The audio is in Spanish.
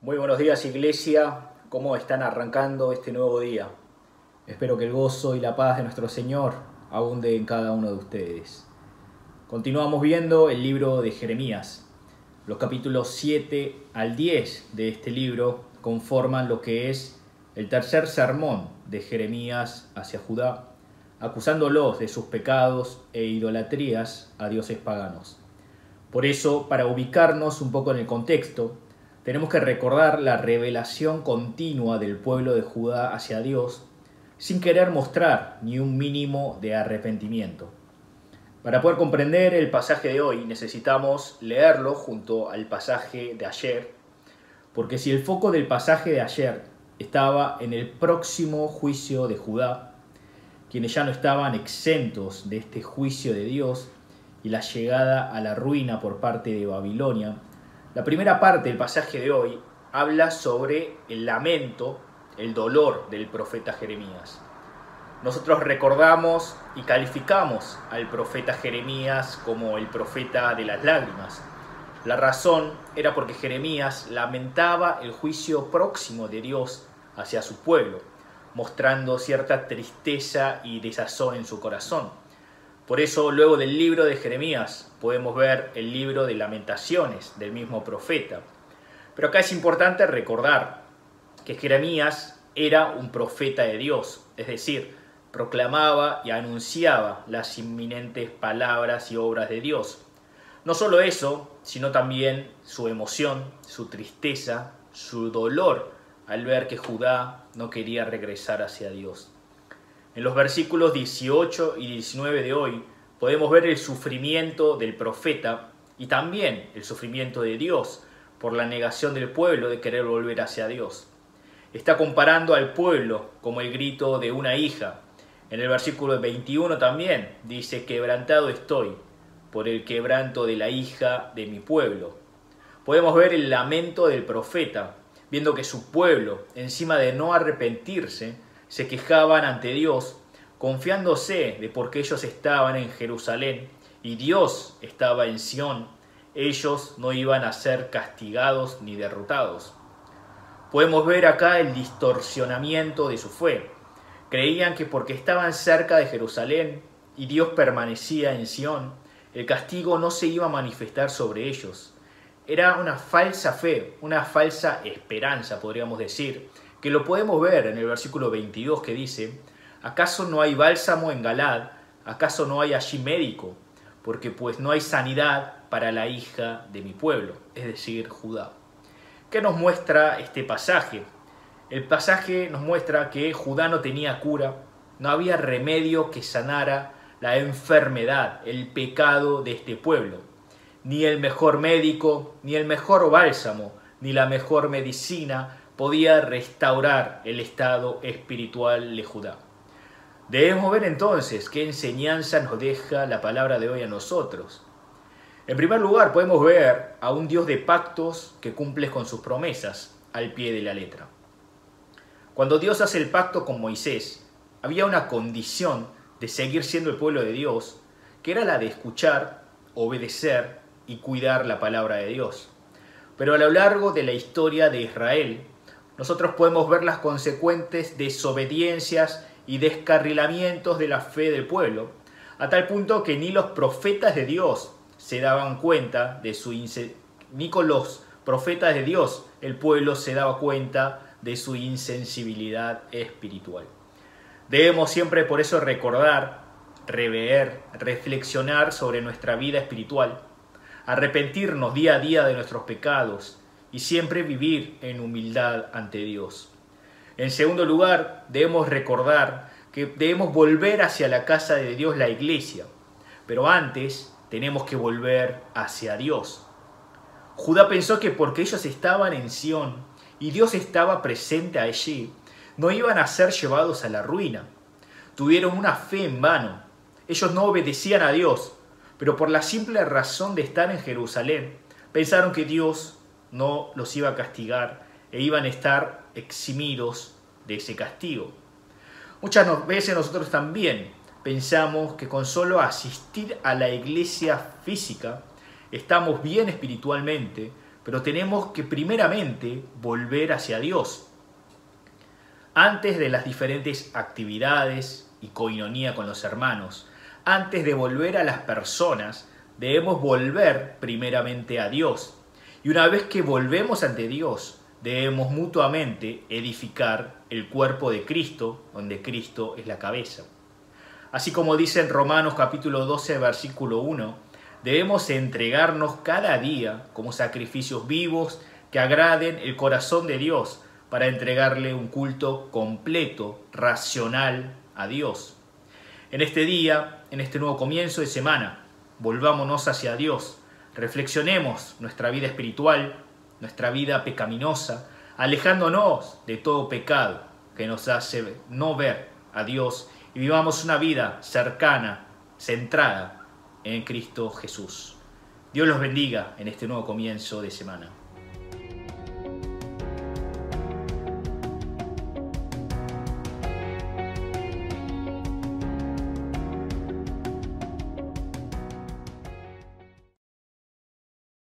Muy buenos días, Iglesia. ¿Cómo están arrancando este nuevo día? Espero que el gozo y la paz de nuestro Señor abunde en cada uno de ustedes. Continuamos viendo el libro de Jeremías. Los capítulos 7 al 10 de este libro conforman lo que es el tercer sermón de Jeremías hacia Judá, acusándolos de sus pecados e idolatrías a dioses paganos. Por eso, para ubicarnos un poco en el contexto, tenemos que recordar la revelación continua del pueblo de Judá hacia Dios, sin querer mostrar ni un mínimo de arrepentimiento. Para poder comprender el pasaje de hoy necesitamos leerlo junto al pasaje de ayer, porque si el foco del pasaje de ayer estaba en el próximo juicio de Judá, quienes ya no estaban exentos de este juicio de Dios y la llegada a la ruina por parte de Babilonia, la primera parte del pasaje de hoy habla sobre el lamento, el dolor del profeta Jeremías. Nosotros recordamos y calificamos al profeta Jeremías como el profeta de las lágrimas. La razón era porque Jeremías lamentaba el juicio próximo de Dios hacia su pueblo, mostrando cierta tristeza y desazón en su corazón. Por eso, luego del libro de Jeremías, podemos ver el libro de Lamentaciones del mismo profeta. Pero acá es importante recordar que Jeremías era un profeta de Dios, es decir, proclamaba y anunciaba las inminentes palabras y obras de Dios. No solo eso, sino también su emoción, su tristeza, su dolor al ver que Judá no quería regresar hacia Dios. En los versículos 18 y 19 de hoy podemos ver el sufrimiento del profeta y también el sufrimiento de Dios por la negación del pueblo de querer volver hacia Dios. Está comparando al pueblo como el grito de una hija. En el versículo 21 también dice: quebrantado estoy por el quebranto de la hija de mi pueblo. Podemos ver el lamento del profeta, viendo que su pueblo, encima de no arrepentirse, se quejaban ante Dios, confiándose de porque ellos estaban en Jerusalén y Dios estaba en Sión, ellos no iban a ser castigados ni derrotados. Podemos ver acá el distorsionamiento de su fe. Creían que porque estaban cerca de Jerusalén y Dios permanecía en Sión, el castigo no se iba a manifestar sobre ellos. Era una falsa fe, una falsa esperanza, podríamos decir, que lo podemos ver en el versículo 22 que dice: ¿acaso no hay bálsamo en Galad? ¿Acaso no hay allí médico? Porque pues no hay sanidad para la hija de mi pueblo, es decir, Judá. ¿Qué nos muestra este pasaje? El pasaje nos muestra que Judá no tenía cura, no había remedio que sanara la enfermedad, el pecado de este pueblo. Ni el mejor médico, ni el mejor bálsamo, ni la mejor medicina podía restaurar el estado espiritual de Judá. Debemos ver entonces qué enseñanza nos deja la palabra de hoy a nosotros. En primer lugar, podemos ver a un Dios de pactos que cumple con sus promesas al pie de la letra. Cuando Dios hace el pacto con Moisés, había una condición de seguir siendo el pueblo de Dios, que era la de escuchar, obedecer y cuidar la palabra de Dios. Pero a lo largo de la historia de Israel, nosotros podemos ver las consecuentes desobediencias y descarrilamientos de la fe del pueblo, a tal punto que ni los profetas de Dios se daban cuenta de ni con los profetas de Dios el pueblo se daba cuenta de su insensibilidad espiritual. Debemos siempre por eso recordar, rever, reflexionar sobre nuestra vida espiritual, arrepentirnos día a día de nuestros pecados y siempre vivir en humildad ante Dios. En segundo lugar, debemos recordar que debemos volver hacia la casa de Dios, la iglesia, pero antes tenemos que volver hacia Dios. Judá pensó que porque ellos estaban en Sión y Dios estaba presente allí, no iban a ser llevados a la ruina. Tuvieron una fe en vano. Ellos no obedecían a Dios, pero por la simple razón de estar en Jerusalén, pensaron que Dios no los iba a castigar e iban a estar eximidos de ese castigo. Muchas veces nosotros también pensamos que con solo asistir a la iglesia física estamos bien espiritualmente, pero tenemos que primeramente volver hacia Dios. Antes de las diferentes actividades y coinonía con los hermanos, antes de volver a las personas, debemos volver primeramente a Dios. Y una vez que volvemos ante Dios, debemos mutuamente edificar el cuerpo de Cristo, donde Cristo es la cabeza. Así como dice en Romanos capítulo 12, versículo 1, debemos entregarnos cada día como sacrificios vivos que agraden el corazón de Dios para entregarle un culto completo, racional a Dios. En este día, en este nuevo comienzo de semana, volvámonos hacia Dios, reflexionemos nuestra vida espiritual, nuestra vida pecaminosa, alejándonos de todo pecado que nos hace no ver a Dios y vivamos una vida cercana, centrada en Cristo Jesús. Dios los bendiga en este nuevo comienzo de semana.